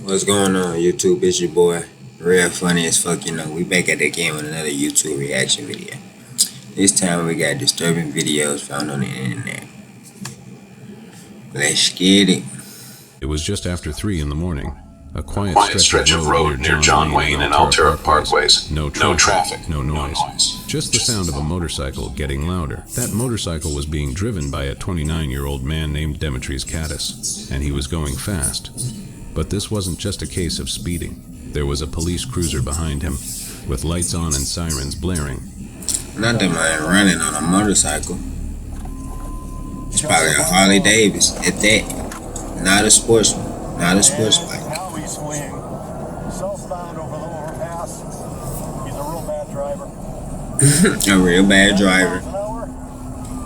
What's going on, YouTube? It's your boy, Real Funny as fuck. We back at it again with another YouTube reaction video. This time we got disturbing videos found on the internet. Let's get it. It was just after 3 in the morning. A quiet stretch of road near John Wayne and Altura Parkways. No traffic, no noise. Just the sound of a motorcycle getting louder. That motorcycle was being driven by a 29-year-old man named Demetrius Caddis, and he was going fast. But this wasn't just a case of speeding. There was a police cruiser behind him, with lights on and sirens blaring. Not that man running on a motorcycle. It's probably a Harley Davidson. At that, not a sports bike. Now he's swinging southbound over the overpass. He's a real bad driver. A real bad driver.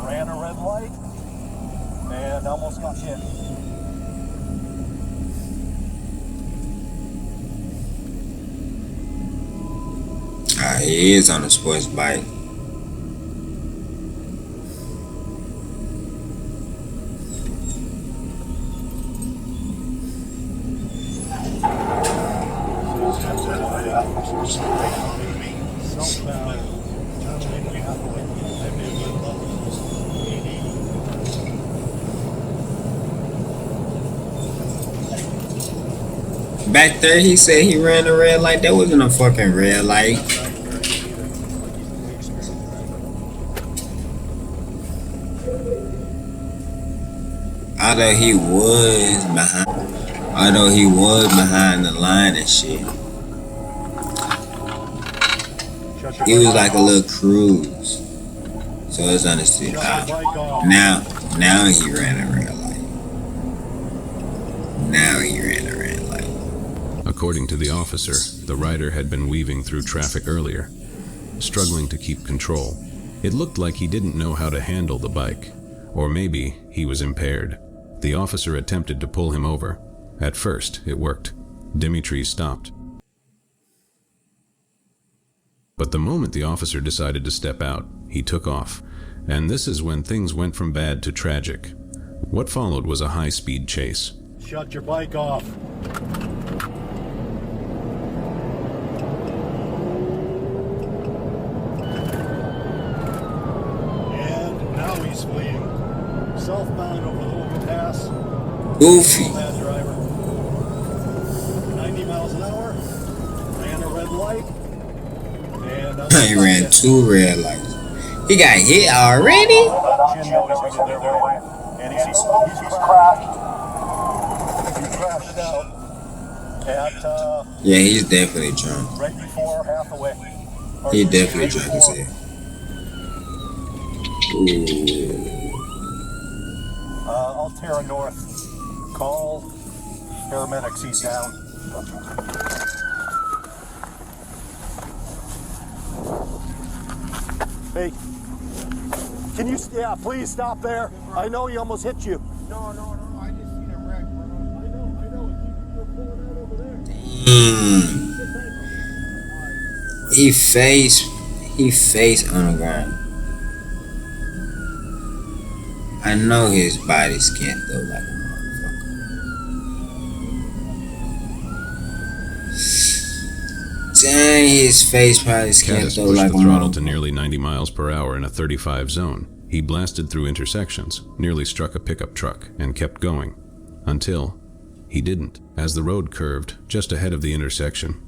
Ran a red light and almost got hit. He is on a sports bike. Back there, he said he ran a red light. That wasn't a fucking red light. Although he was behind the line and shit. He was like a little cruise. So it's understood. Now he ran a red light. Now he ran a red light. According to the officer, the rider had been weaving through traffic earlier, struggling to keep control. It looked like he didn't know how to handle the bike, or maybe he was impaired. The officer attempted to pull him over. At first, it worked. Demetrius stopped. But the moment the officer decided to step out, he took off. And this is when things went from bad to tragic. What followed was a high-speed chase. Shut your bike off. And now he's fleeing. Southbound over the overpass. Goofy. Bad driver. 90 miles an hour. Ran a red light. And He ran 2 red lights. He got hit already? And he's crashed. He crashed out at Yeah, he's definitely drunk. right before Hathaway. He definitely drunk as hell. Ooh. Altura North. Call paramedics. He's down. Hey, can you? Yeah, please stop there. I know he almost hit you. No, I just seen a wreck, bro. I know. You're pulling out over there. He face on the ground. I know his body's can't go like a motherfucker. Dang, his face probably can't Caddis go pushed like the a throttle to motherfucker. nearly 90 miles per hour in a 35 zone. He blasted through intersections, nearly struck a pickup truck, and kept going. Until he didn't. As the road curved just ahead of the intersection,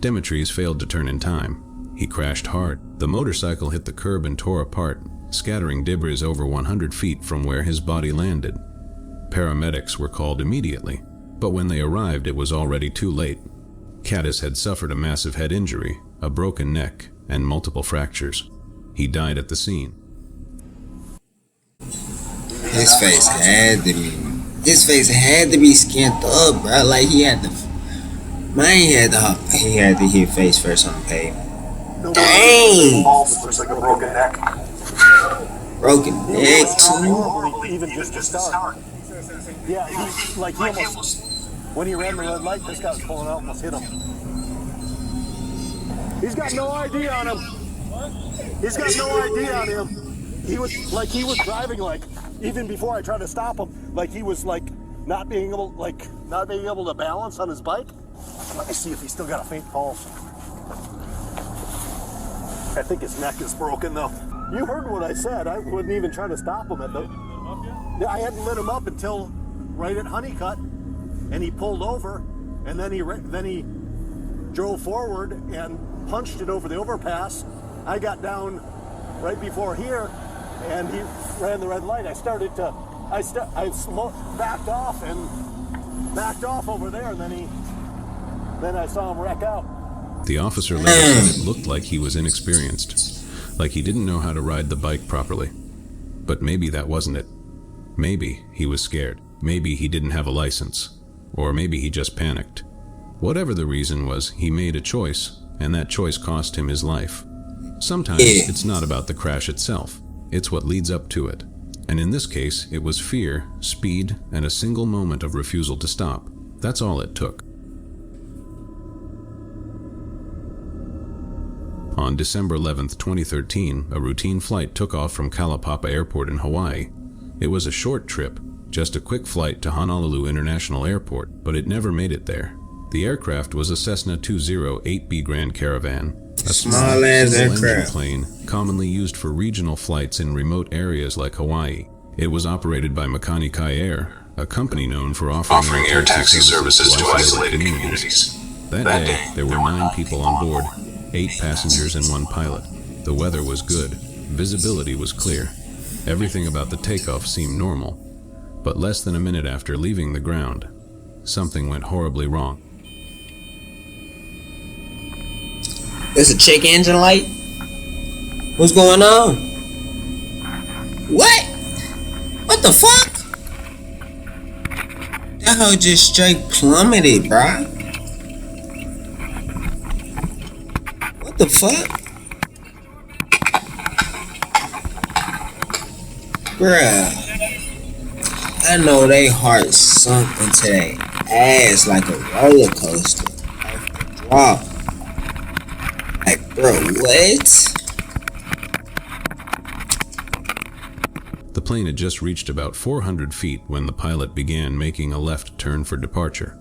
Demetrius failed to turn in time. He crashed hard. The motorcycle hit the curb and tore apart, scattering debris over 100 feet from where his body landed. Paramedics were called immediately, but when they arrived it was already too late. Caddis had suffered a massive head injury, a broken neck, and multiple fractures. He died at the scene. His face had to be skint up, bro. Like he had to hit face first on the pavement. Dang! Looks like a broken neck. Broken neck too. Even just to start. Yeah, he almost, when he ran the red light, this guy was pulling out, almost hit him. He's got no ID on him. He's got no ID on him. He was driving even before I tried to stop him, he was not being able to balance on his bike. Let me see if he's still got a faint pulse. I think his neck is broken though. You heard what I said. I wouldn't even try to stop him at the. Yeah, I hadn't lit him up until right at Honeycutt, and he pulled over, and then he drove forward and punched it over the overpass. I got down right before here, and he ran the red light. I backed off over there, and then I saw him wreck out. The officer later said it looked like he was inexperienced, like he didn't know how to ride the bike properly. But maybe that wasn't it. Maybe he was scared. Maybe he didn't have a license. Or maybe he just panicked. Whatever the reason was, he made a choice, and that choice cost him his life. Sometimes it's not about the crash itself, it's what leads up to it. And in this case, it was fear, speed, and a single moment of refusal to stop. That's all it took. On December 11th, 2013, a routine flight took off from Kalaupapa Airport in Hawaii. It was a short trip, just a quick flight to Honolulu International Airport, but it never made it there. The aircraft was a Cessna 208B Grand Caravan, a small single-engine plane commonly used for regional flights in remote areas like Hawaii. It was operated by Makani Kai Air, a company known for offering air taxi services to isolated communities. That day, there were 9 people on board, 8 passengers and 1 pilot. The weather was good, visibility was clear. Everything about the takeoff seemed normal. But less than a minute after leaving the ground, something went horribly wrong. There's a check engine light? What's going on? What? What the fuck? That hoe just straight plummeted, bruh. What the fuck? Bruh. I know they heart sunk into their ass like a roller coaster. Off the drop. Like, bro, what? The plane had just reached about 400 feet when the pilot began making a left turn for departure.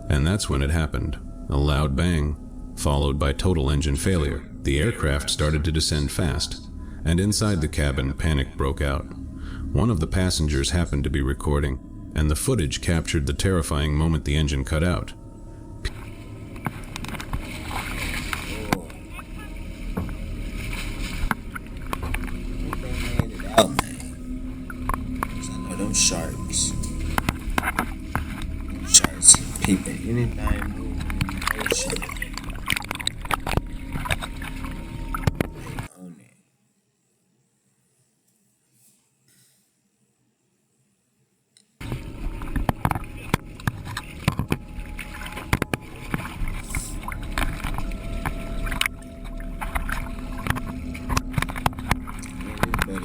And that's when it happened. A loud bang, followed by total engine failure. The aircraft started to descend fast, and inside the cabin, panic broke out. One of the passengers happened to be recording, and the footage captured the terrifying moment the engine cut out. Out, man. I know them sharks. Them sharks peeping anything moving in the ocean.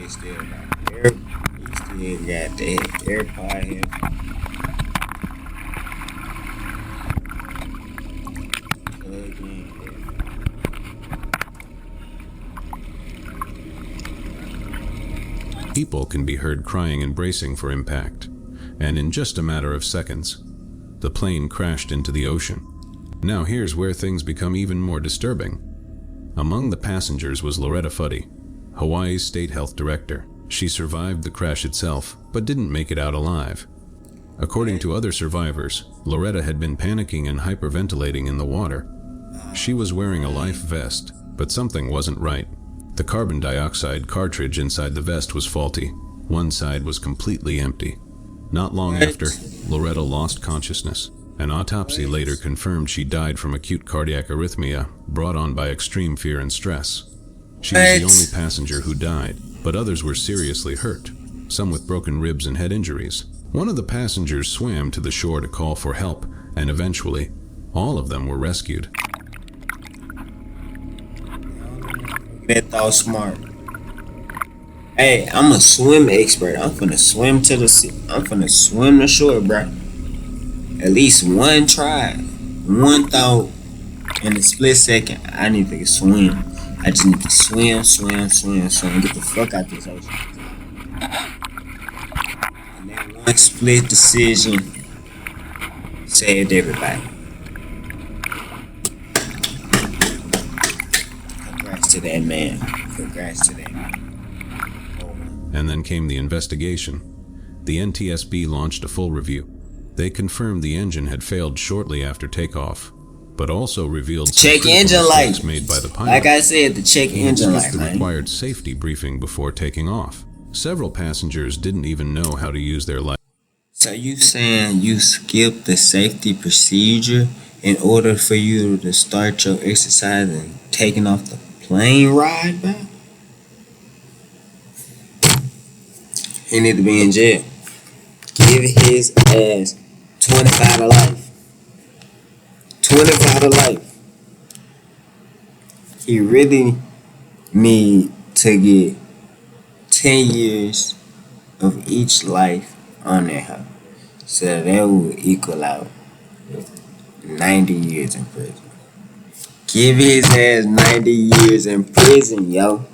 Still got the AirPod here. People can be heard crying and bracing for impact, and in just a matter of seconds, the plane crashed into the ocean. Now here's where things become even more disturbing. Among the passengers was Loretta Fuddy, Hawaii's state health director. She survived the crash itself, but didn't make it out alive. According to other survivors, Loretta had been panicking and hyperventilating in the water. She was wearing a life vest, but something wasn't right. The carbon dioxide cartridge inside the vest was faulty. One side was completely empty. Not long after, Loretta lost consciousness. An autopsy later confirmed she died from acute cardiac arrhythmia brought on by extreme fear and stress. She was the only passenger who died, but others were seriously hurt, some with broken ribs and head injuries. One of the passengers swam to the shore to call for help, and eventually, all of them were rescued. That thought smart. Hey, I'm a swim expert. I'm finna swim to the sea. I'm finna swim the shore, bro. At least one try, one thought in a split second. I need to swim. I just need to swim. Get the fuck out this ocean. And then One split decision saved everybody. Congrats to that man. Congrats to that man. And then came the investigation. The NTSB launched a full review. They confirmed the engine had failed shortly after takeoff, but also revealed some Check critical engine mistakes light. made by the pilot. Like I said, the check He engine skipped light, the man. required safety briefing before taking off. Several passengers didn't even know how to use their light. So you saying you skipped the safety procedure in order for you to start your exercise and taking off the plane ride, bro? He need to be in jail. Give his ass 25 to life. 25 to life. He really need to get 10 years of each life on there, huh? So that will equal out 90 years in prison. Give his ass 90 years in prison, yo.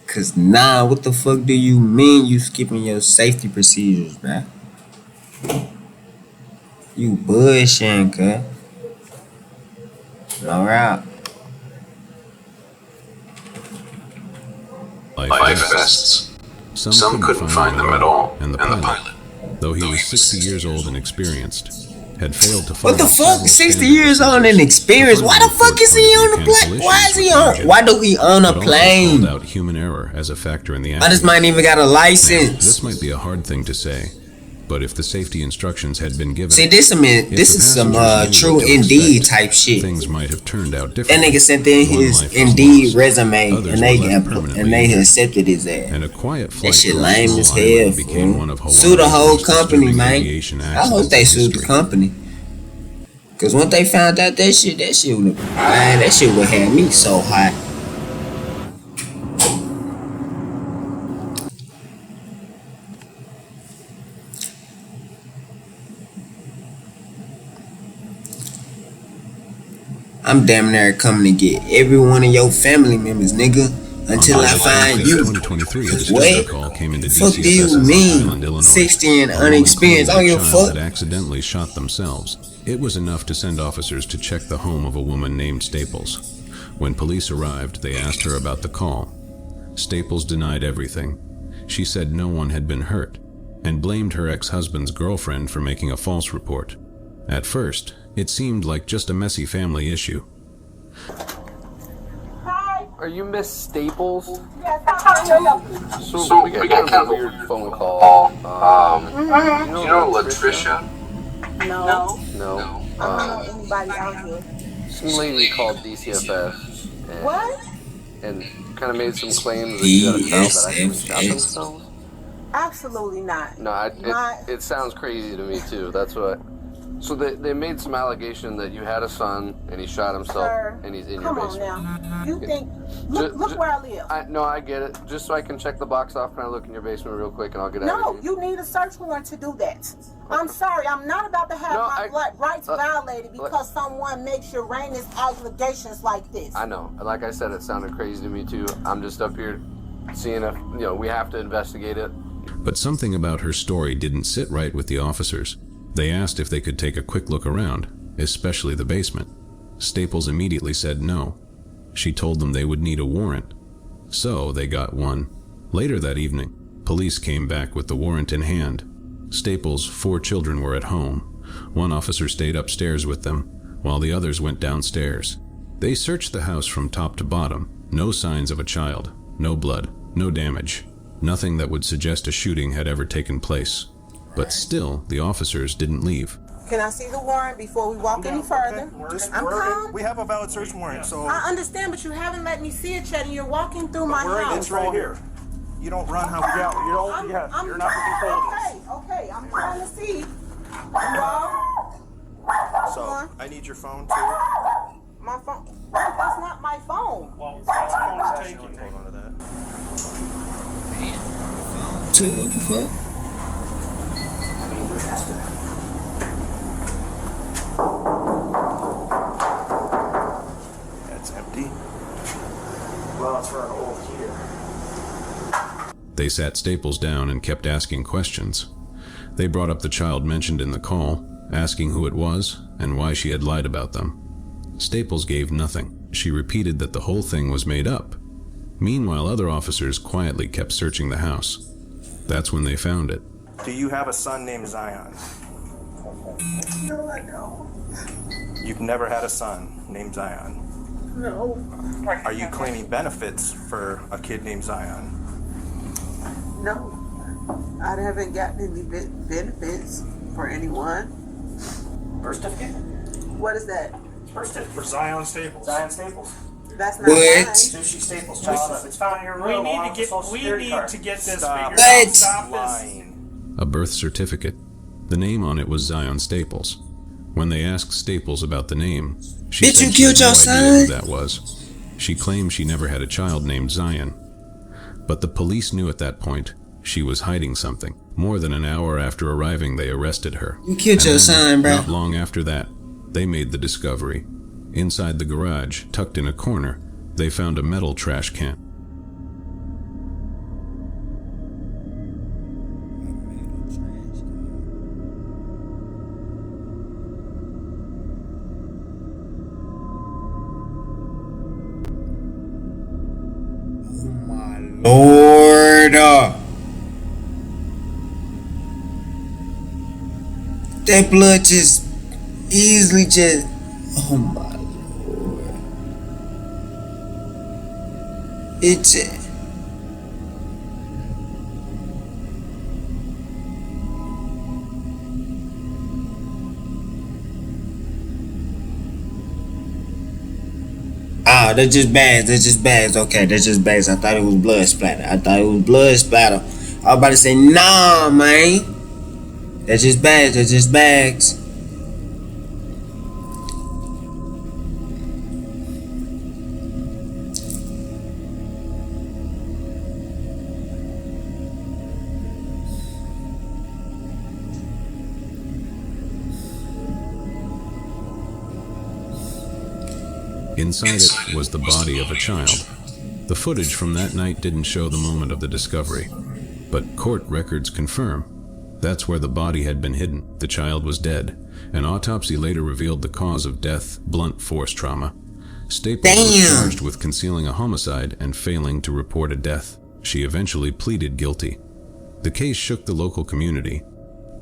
Cause nah, what the fuck do you mean you skipping your safety procedures, bruh? You bullshitting, cuz. Alright. Life vests. Some couldn't find them at all, and the pilot, though he was 60 years old and experienced, had failed to follow What the fuck? several 60 standard years on and procedures. experience. Why the fuck is he on the plane? Why is he on? Why do he own a But also plane? called out human error as a factor in the I accident. just might even got a license. This might be a hard thing to say, but if the safety instructions had been given, See, this is some true Indeed type shit. things might have turned out That differently. nigga sent in One his life was Indeed lost. resume Others and were left they permanently accepted his ass. And a quiet flight That shit to a lame small as island hell, became fool. one of Hawaii's Sue the whole most company, disturbing man. aviation I hope accidents they in sued the history. company. Cause once they found out that shit would, man, that shit would have me so hot. I'm damn near coming to get every one of your family members, nigga, until I find you. 2023, a disturbing What? call came into Fuck do you DCFS in Rock mean? Island, Illinois. 60 and A woman unexperienced. I claimed don't a give a child fuck. had accidentally shot themselves. It was enough to send officers to check the home of a woman named Staples. When police arrived, they asked her about the call. Staples denied everything. She said no one had been hurt, and blamed her ex-husband's girlfriend for making a false report. At first, it seemed like just a messy family issue. Hi. Are you Miss Staples? Yes, how can I help you? So we got kind of a weird phone call. You know Latricia? No. No. I don't know anybody out here. Some lady called DCFS What? and kind of made some claims that you had a child that actually shot DCFS. themselves. Absolutely not. No, it sounds crazy to me too. That's what. So they made some allegation that you had a son and he shot himself Sir, and he's in your come on basement. now. You think? Look where I live. No, I get it. Just so I can check the box off, can I look in your basement real quick and I'll get out No, of here? you need a search warrant to do that. I'm sorry, I'm not about to have No, my rights violated because someone makes Uranus allegations like this. I know. Like I said, it sounded crazy to me too. I'm just up here seeing if, we have to investigate it. But something about her story didn't sit right with the officers. They asked if they could take a quick look around, especially the basement. Staples immediately said no. She told them they would need a warrant. So they got one. Later that evening, police came back with the warrant in hand. Staples' 4 children were at home. One officer stayed upstairs with them, while the others went downstairs. They searched the house from top to bottom. No signs of a child, no blood, no damage. Nothing that would suggest a shooting had ever taken place. But still, the officers didn't leave. Can I see the warrant before we walk any further? I'm calm. We have a valid search warrant, so I understand, but you haven't let me see it yet, and you're walking through my house. it's right here. You don't run how we out. You don't. You're not in control of this. Okay. I'm trying to see. You all? So I need your phone too. My phone. That's not my phone. Well, that's phone is taking. Hold on to that. What the fuck? That's empty. Well, it's for an old heater. They sat Staples down and kept asking questions. They brought up the child mentioned in the call, asking who it was and why she had lied about them. Staples gave nothing. She repeated that the whole thing was made up. Meanwhile, other officers quietly kept searching the house. That's when they found it. Do you have a son named Zion? No, I don't. You've never had a son named Zion. No. Are you claiming benefits for a kid named Zion? No. I haven't gotten any benefits for anyone. Birth certificate? What is that? Birth certificate. For Zion Staples. Zion Staples. That's not What? mine. Sushi Staples. Child. It's found in your room. We need along to with get. the Social We Security need card. to get this What? figured out. Stop this. Lying. A birth certificate. The name on it was Zion Staples. When they asked Staples about the name, she Bitch, said you she had killed no your idea who son? that was. She claimed she never had a child named Zion. But the police knew at that point she was hiding something. More than an hour after arriving, they arrested her. You killed And your then, son, bro. Not long after that, they made the discovery. Inside the garage, tucked in a corner, they found a metal trash can. Lord, that blood just easily just. Oh my Lord! It just. Ah, they're just bags. They're just bags. Okay, they're just bags. I thought it was blood splatter. I was about to say, nah, man. They're just bags. They're just bags. Inside it was the body of a child. The footage from that night didn't show the moment of the discovery, but court records confirm that's where the body had been hidden. The child was dead. An autopsy later revealed the cause of death: blunt force trauma. Staples was charged with concealing a homicide and failing to report a death. She eventually pleaded guilty. The case shook the local community.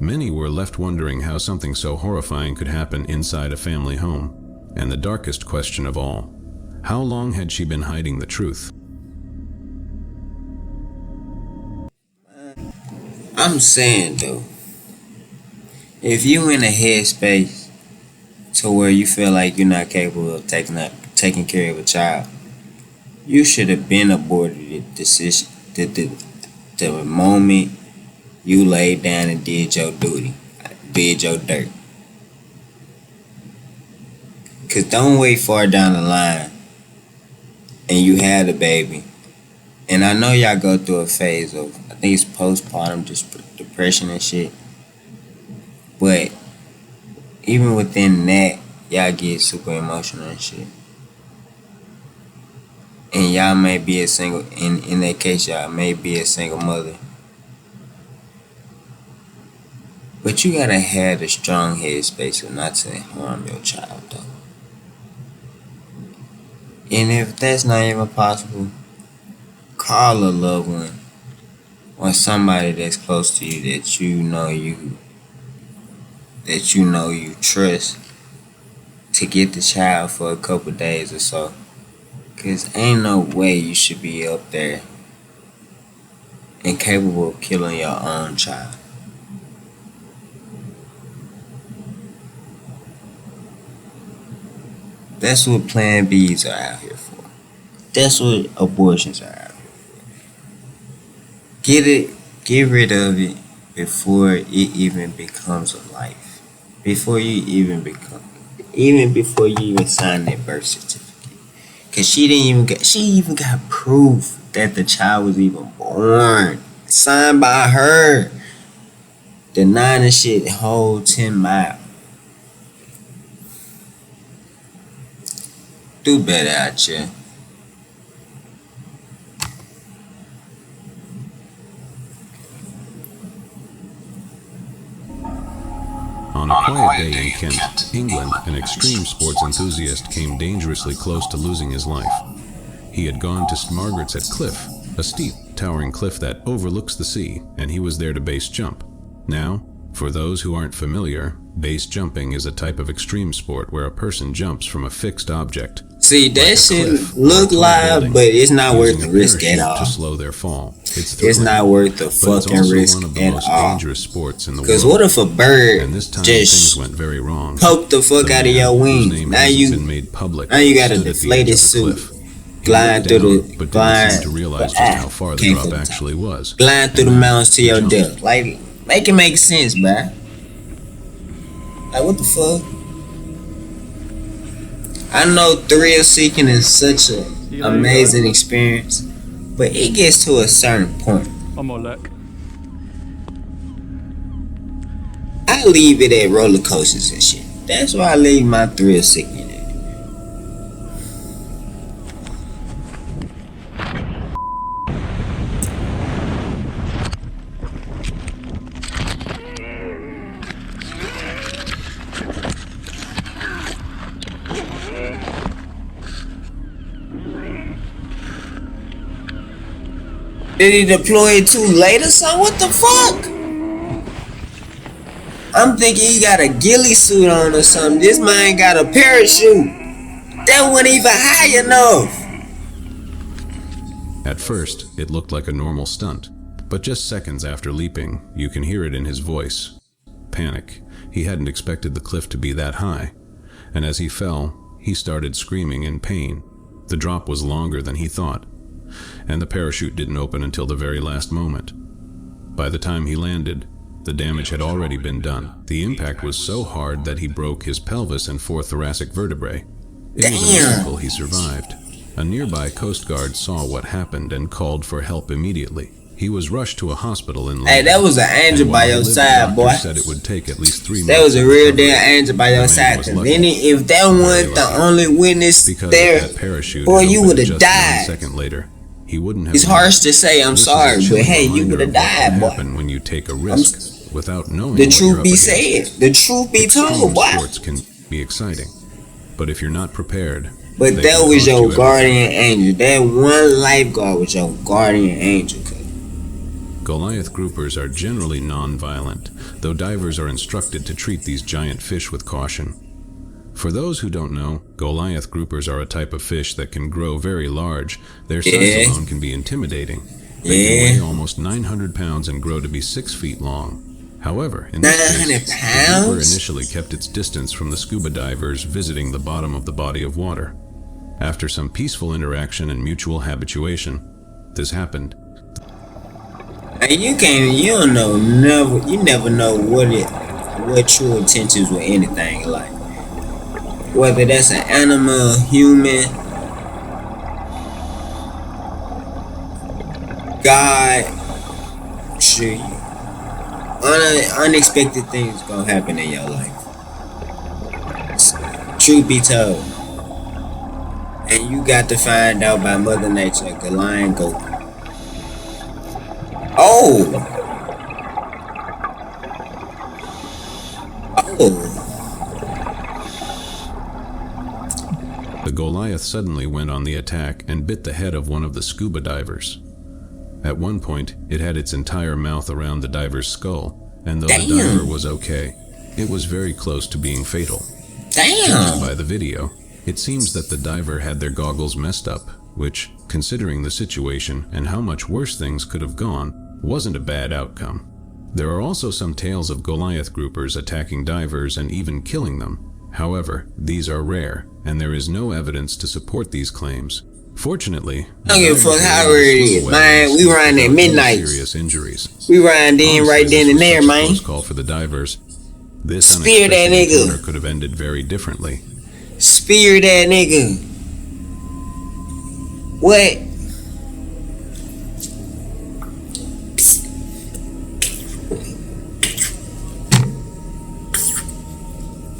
Many were left wondering how something so horrifying could happen inside a family home. And the darkest question of all, how long had she been hiding the truth? I'm saying though, if you in a headspace to where you feel like you're not capable of taking care of a child, you should have been aborted the decision. The moment you laid down and did your duty, did your dirt. Cause don't wait far down the line and you had a baby. And I know y'all go through a phase of, I think it's postpartum depression and shit. But even within that, y'all get super emotional and shit. And y'all may be a single, in that case, y'all may be a single mother. But you gotta have the strong headspace of not to harm your child though. And if that's not even possible, call a loved one or somebody that's close to you that you know you trust to get the child for a couple days or so. Cause ain't no way you should be up there incapable of killing your own child. That's what Plan Bs are out here for. That's what abortions are out here for. Get rid of it before it even becomes a life. Before you even sign that birth certificate. Cause she even got proof that the child was even born. Signed by her. Denying the shit whole 10 miles. Do better out here. On a quiet day in Kent, England, an extreme sports enthusiast came dangerously close to losing his life. He had gone to St. Margaret's at Cliff, a steep, towering cliff that overlooks the sea, and he was there to base jump. Now, for those who aren't familiar, base jumping is a type of extreme sport where a person jumps from a fixed object. See, that shit look live, but it's not worth the risk at all. To slow their fall. It's not worth the fucking risk one of the at most all. dangerous sports in the world. Because what if a bird and this time just things went very wrong. poke the fuck out of your wing? Now you got a deflated suit. Glide through the glide to realize just how far the drop actually was. Glide through the mountains to your death. Like, make it make sense, bruh. Like, what the fuck? I know thrill seeking is such an amazing experience, but it gets to a certain point. One more look. I leave it at roller coasters and shit. That's why I leave my thrill seeking at. Did he deploy it too late or something? What the fuck? I'm thinking he got a ghillie suit on or something. This man got a parachute. That wasn't even high enough. At first, it looked like a normal stunt, but just seconds after leaping, you can hear it in his voice. Panic. He hadn't expected the cliff to be that high, and as he fell, he started screaming in pain. The drop was longer than he thought, and the parachute didn't open until the very last moment. By the time he landed, the damage had already been done. The impact was so hard that he broke his pelvis and 4 thoracic vertebrae. It was a miracle he survived. A nearby Coast Guard saw what happened and called for help immediately. He was rushed to a hospital in London. Hey, that was an angel by your side, boy. Said it would take at least 3 months. That was a real damn angel by your side. Cause then if that wasn't the only witness there, boy, you would have died. 1 second later, he wouldn't have. It's harsh to say, I'm sorry, but hey, you would have died, boy. When you take a risk without knowing the truth be said, the truth be told, boy. Sports can be exciting, but if you're not prepared. But that was your guardian angel. That one lifeguard was your guardian angel. Goliath groupers are generally non-violent, though divers are instructed to treat these giant fish with caution. For those who don't know, Goliath groupers are a type of fish that can grow very large. Their size alone can be intimidating. They can weigh almost 900 pounds and grow to be 6 feet long. However, in this case, the grouper initially kept its distance from the scuba divers visiting the bottom of the body of water. After some peaceful interaction and mutual habituation, this happened. Hey, you never know what true intentions with anything like. Whether that's an animal, human, God, shit. Unexpected things gonna happen in your life. Truth be told. And you got to find out by Mother Nature, like the lion goat. Oh! The Goliath suddenly went on the attack and bit the head of one of the scuba divers. At one point, it had its entire mouth around the diver's skull, and though the diver was okay, it was very close to being fatal. Judging by the video, it seems that the diver had their goggles messed up, which, considering the situation and how much worse things could have gone, wasn't a bad outcome. There are also some tales of Goliath groupers attacking divers and even killing them. However, these are rare, and there is no evidence to support these claims. Fortunately, I don't give a fuck how rare it is, man. We riding at midnight. Serious injuries. We riding in right then and there, man. Close call for the divers. This spear that nigga could have ended very differently. Spear that nigga. What?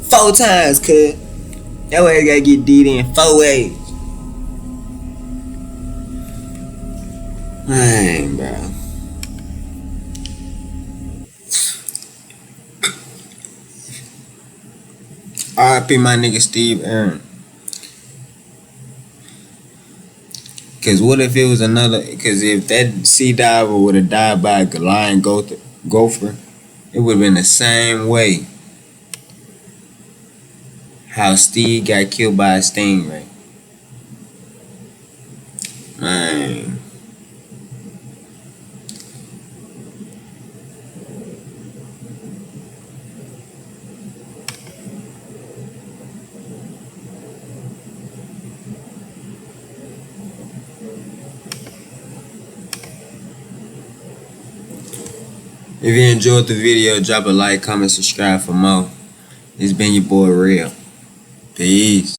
Four times, cuz. That way I gotta get D'd in 4 ways. Man, bro. RIP my nigga Steve Aaron. Cause what if it was another? Cause if that sea diver would have died by a lion gopher, it would have been the same way. How Steve got killed by a stingray. Man. If you enjoyed the video, drop a like, comment, subscribe for more. It's been your boy Real. Peace.